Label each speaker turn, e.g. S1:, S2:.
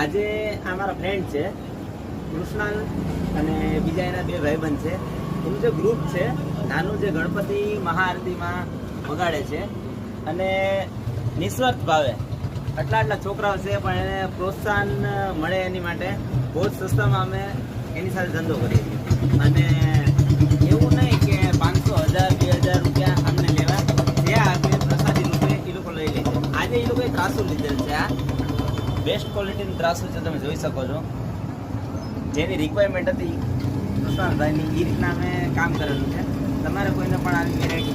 S1: આજે આ મારા ફ્રેન્ડ છે કૃષ્ણાલ અને બીજા એના બે ભાઈબંધ છે. એનું જે ગ્રુપ છે નાનું, જે ગણપતિ મહાઆરતીમાં વગાડે છે અને નિસ્વાર્થ ભાવે આટલા છોકરાઓ છે, પણ એને પ્રોત્સાહન મળે એની માટે બહુ જ સસ્તામાં અમે એની સાથે ધંધો કરીએ છીએ. અને એવું નહીં કે 500, 1000, 2000 રૂપિયા અમને લેવા, જે આપે પ્રસાદી રૂપે એ લોકો લઈ લે છે. આજે એ લોકોએ ત્રાસુ લીધેલ છે. આ બેસ્ટ ક્વોલિટીનું ત્રાસુ છે, તમે જોઈ શકો છો. જેની રિક્વાયરમેન્ટ હતી કૃષ્ણભાઈની, એ રીતના અમે કામ કરેલું છે. તમારે કોઈને પણ આવી વેરાયટી